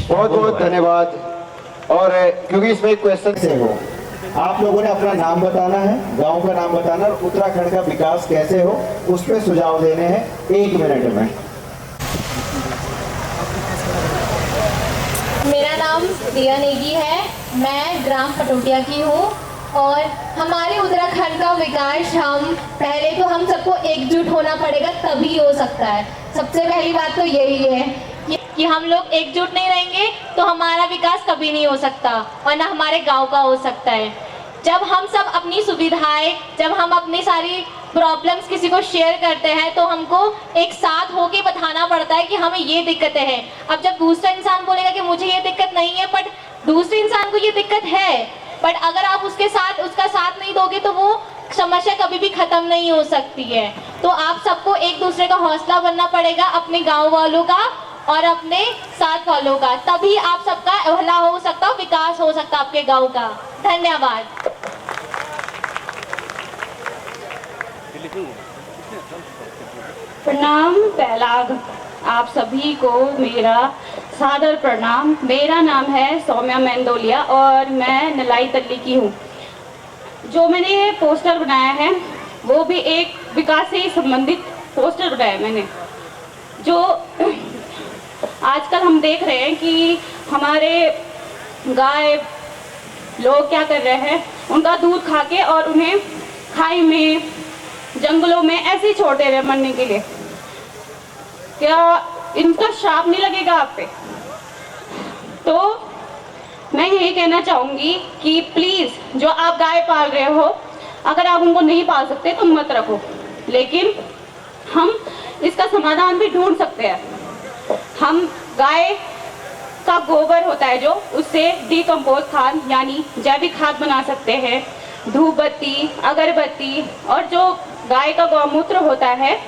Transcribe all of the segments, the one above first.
बहुत बहुत धन्यवाद। और क्योंकि इसमें एक क्वेश्चन से हो, आप लोगों ने अपना नाम बताना है, गांव का नाम बताना और उत्तराखंड का विकास कैसे हो उस पर सुझाव देने हैं 1 मिनट में। मेरा नाम दिया नेगी है, मैं ग्राम पटोटिया की हूँ और हमारे उत्तराखंड का विकास पहले तो हम सबको एकजुट होना पड़ेगा तभी हो सकता है। सबसे पहली बात तो यही है कि हम लोग एकजुट नहीं रहेंगे तो हमारा विकास कभी नहीं हो सकता और ना हमारे गांव का हो सकता है। जब हम सब अपनी सुविधाएं, जब हम अपनी सारी प्रॉब्लम्स किसी को शेयर करते हैं तो हमको एक साथ होके बताना पड़ता है कि हमें ये दिक्कतें हैं। अब जब दूसरा इंसान बोलेगा कि मुझे ये दिक्कत नहीं है बट दूसरे इंसान को ये दिक्कत है, बट अगर आप उसका साथ नहीं दोगे तो वो समस्या कभी भी खत्म नहीं हो सकती है। तो आप सबको एक दूसरे का हौसला बनना पड़ेगा, अपने गाँव वालों का और अपने साथ वालों का, तभी आप सबका भला हो सकता, विकास हो सकता आपके गांव का। धन्यवाद। प्रणाम पहलाग, आप सभी को मेरा सादर प्रणाम। मेरा नाम है सौम्या मेंदोलिया और मैं नलाई तल्ली की हूँ। जो मैंने पोस्टर बनाया है वो भी एक विकास से संबंधित पोस्टर बनाया है मैंने। जो आजकल हम देख रहे हैं कि हमारे गाय लोग क्या कर रहे हैं, उनका दूध खा के और उन्हें खाई में, जंगलों में ऐसे ही छोड़ दे रहे हैं मरने के लिए। क्या इनका श्राप नहीं लगेगा आप पे? तो मैं यही कहना चाहूँगी कि प्लीज़ जो आप गाय पाल रहे हो, अगर आप उनको नहीं पाल सकते तो मत रखो, लेकिन हम इसका समाधान भी ढूंढ सकते हैं। हम गाय का गोबर होता है जो, उससे डिकम्पोज खाद यानी जैविक खाद बना सकते हैं। धूप बत्ती, अगरबत्ती और जो गाय का गौमूत्र होता है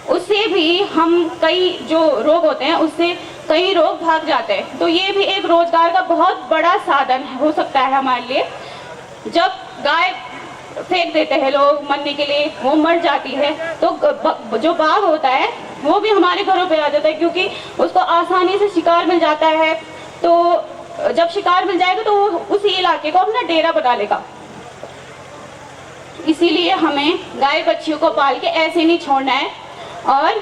उससे भी हम कई जो रोग होते हैं उससे कई रोग भाग जाते हैं। तो ये भी एक रोजगार का बहुत बड़ा साधन हो सकता है हमारे लिए। जब गाय फेंक देते हैं लोग मरने के लिए, वो मर जाती है, तो जो बाघ होता है वो भी हमारे घरों पे आ जाता है, क्योंकि उसको आसानी से शिकार मिल जाता है। तो जब शिकार मिल जाएगा तो वो उसी इलाके को अपना डेरा बना लेगा। इसीलिए हमें गाय बच्चियों को पाल के ऐसे नहीं छोड़ना है और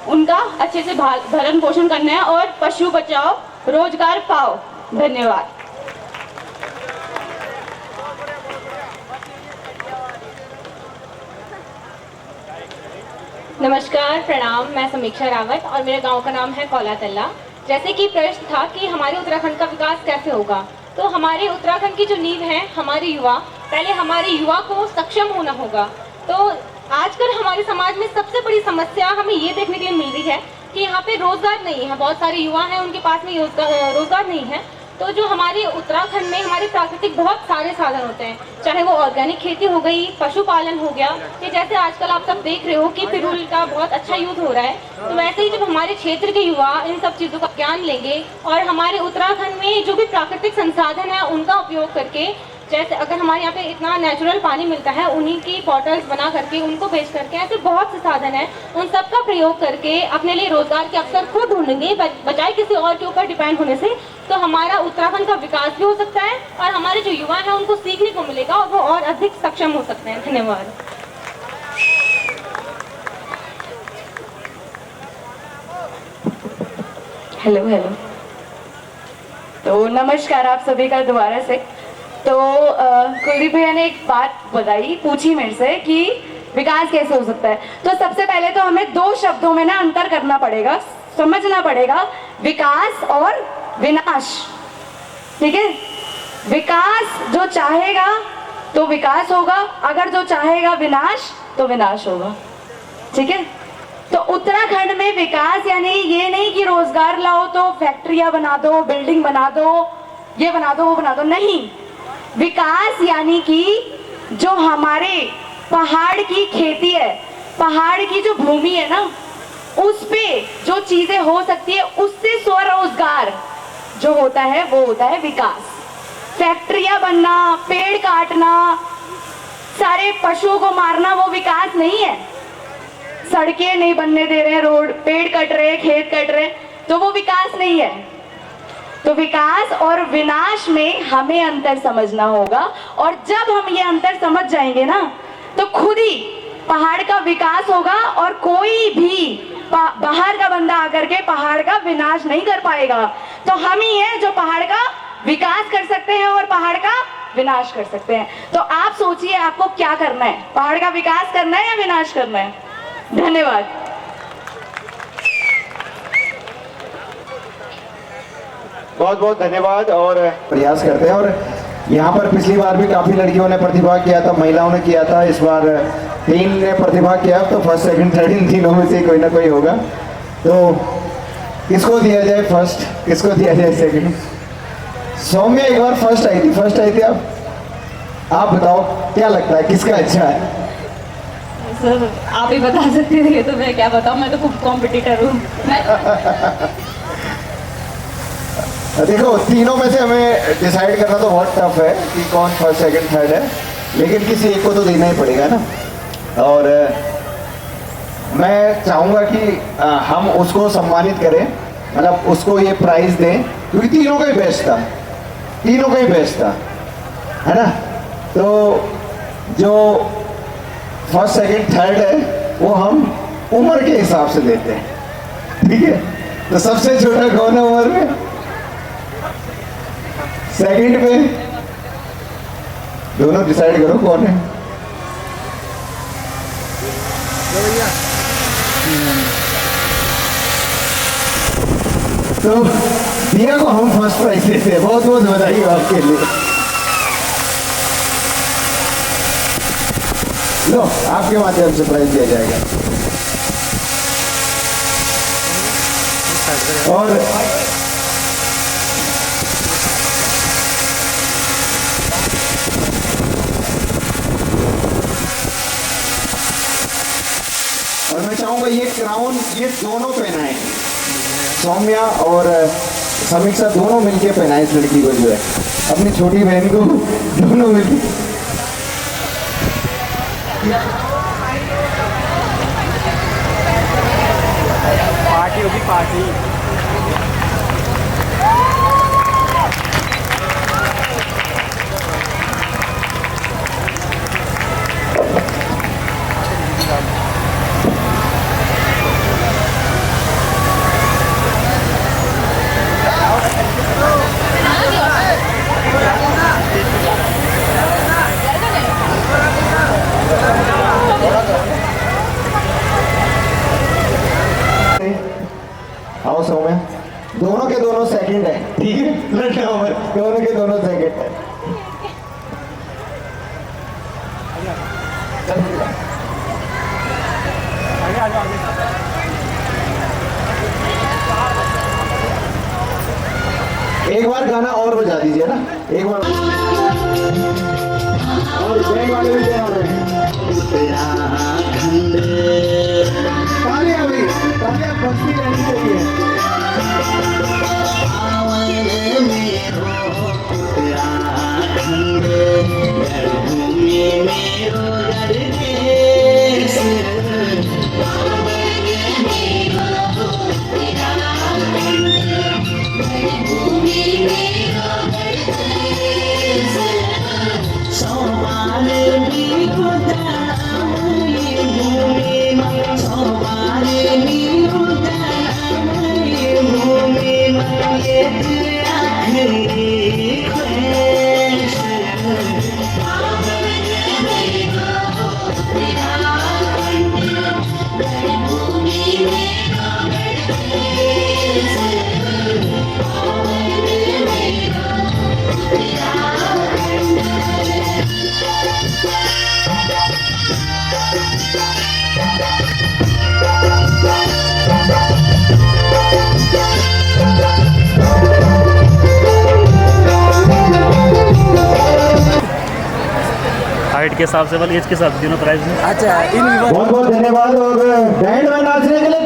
उनका अच्छे से भरण पोषण करना है और पशु बचाओ रोजगार पाओ। धन्यवाद। नमस्कार, प्रणाम। मैं समीक्षा रावत और मेरे गांव का नाम है कौलातल्ला। जैसे कि प्रश्न था कि हमारे उत्तराखंड का विकास कैसे होगा, तो हमारे उत्तराखंड की जो नींव है हमारे युवा, पहले हमारे युवा को सक्षम होना होगा। तो आजकल हमारे समाज में सबसे बड़ी समस्या हमें ये देखने के लिए मिल रही है कि यहाँ पे रोजगार नहीं है। बहुत सारे युवा हैं, उनके पास में रोजगार नहीं है। तो जो हमारे उत्तराखंड में हमारे प्राकृतिक बहुत सारे साधन होते हैं, चाहे वो ऑर्गेनिक खेती हो गई, पशुपालन हो गया, कि जैसे आजकल आप सब देख रहे हो कि पिरूल का बहुत अच्छा यूज हो रहा है। तो वैसे ही जब हमारे क्षेत्र के युवा इन सब चीज़ों का ज्ञान लेंगे और हमारे उत्तराखंड में जो भी प्राकृतिक संसाधन है उनका उपयोग करके, जैसे अगर हमारे यहाँ पे इतना नेचुरल पानी मिलता है, उन्हीं की बॉटल्स बना करके उनको बेच करके, ऐसे बहुत से साधन हैं, उन सब का प्रयोग करके अपने लिए रोजगार के अवसर खुद ढूंढेंगे बजाय किसी और के ऊपर डिपेंड होने से, तो हमारा उत्तराखंड का विकास भी हो सकता है और हमारे जो युवा हैं उनको सीखने को मिलेगा और वो और अधिक सक्षम हो सकते हैं। धन्यवाद। Hello hello. तो नमस्कार आप सभी का दोबारा से। तो कुलदीप भैया ने एक बात बताई, पूछी मेरे से कि विकास कैसे हो सकता है। तो सबसे पहले तो हमें दो शब्दों में ना अंतर करना पड़ेगा, समझना पड़ेगा, विकास और विनाश। ठीक है, विकास जो चाहेगा तो विकास होगा, अगर जो चाहेगा विनाश तो विनाश होगा। ठीक है, तो उत्तराखंड में विकास यानी ये नहीं कि रोजगार लाओ तो फैक्ट्रियां बना दो, बिल्डिंग बना दो, ये बना दो, वो बना दो, नहीं। विकास यानी कि जो हमारे पहाड़ की खेती है, पहाड़ की जो भूमि है ना, उस पे जो चीजें हो सकती है, उससे स्वरोजगार जो होता है वो होता है विकास। फैक्ट्रियां बनना, पेड़ काटना, सारे पशुओं को मारना वो विकास नहीं है। सड़कें नहीं बनने दे रहे हैं, रोड, पेड़ कट रहे हैं, खेत कट रहे हैं, तो वो विकास नहीं है। तो विकास और विनाश में हमें अंतर समझना होगा, और जब हम ये अंतर समझ जाएंगे ना तो खुद ही पहाड़ का विकास होगा और कोई भी बाहर का बंदा आकर के पहाड़ का विनाश नहीं कर पाएगा। तो हम ही हैं जो पहाड़ का विकास कर सकते हैं और पहाड़ का विनाश कर सकते हैं। तो आप सोचिए आपको क्या करना है, पहाड़ का विकास करना है या विनाश करना है। धन्यवाद। बहुत बहुत धन्यवाद। और प्रयास करते हैं, और यहाँ पर पिछली बार भी काफ़ी लड़कियों ने प्रतिभाग किया था, महिलाओं ने किया था, इस बार 3 ने प्रतिभाग किया, तो फर्स्ट सेकंड थर्ड इन तीनों में से कोई ना कोई होगा। तो किसको दिया जाए फर्स्ट, किसको दिया जाए सेकंड? सौम्या एक बार फर्स्ट आई थी, आप बताओ क्या लगता है किसका अच्छा है? सर आप ही बता सकते थे, तो मैं क्या बताऊँ, मैं तो खूब कॉम्पिटिटर हूँ। देखो, तीनों में से हमें डिसाइड करना तो बहुत टफ है कि कौन फर्स्ट सेकंड थर्ड है, लेकिन किसी एक को तो देना ही पड़ेगा ना। और मैं चाहूँगा कि हम उसको सम्मानित करें, मतलब उसको ये प्राइज दें, क्योंकि तीनों का ही बेस्ट था, तीनों का ही बेस्ट था, है ना। तो जो फर्स्ट सेकंड थर्ड है वो हम उम्र के हिसाब से देते हैं, ठीक है। तो सबसे छोटा कौन है उम्र में? सेकंड पे दोनों डिसाइड करो कौन है। तो दिया को हम फर्स्ट प्राइज देते हैं। बहुत बहुत बधाई आपके लिए। लो, आपके माध्यम से प्राइज दिया जाएगा। और मैं चाहूंगा ये क्राउन ये दोनों पहनाए, सौम्या और समीक्षा दोनों मिलके पहनाए इस लड़की को, जो है अपनी छोटी बहन को, दोनों मिलके। पार्टी होगी, पार्टी। दोनों सेकंड है, ठीक है, लड़का उम्र दोनों के दोनों सेकंड है। आगे आ जाओ आगे। एक बार गाना और बजा दीजिए ना, एक बार और बैंड वाले भी तैयार हो रहे हैं। तालियां भाई, तालियां बजती रहनी चाहिए। हाइट के हिसाब से वाली एज के हिसाब से तीनों प्राइस में अच्छा इन बहुत बहुत धन्यवाद। और बैंड में नाचने के लिए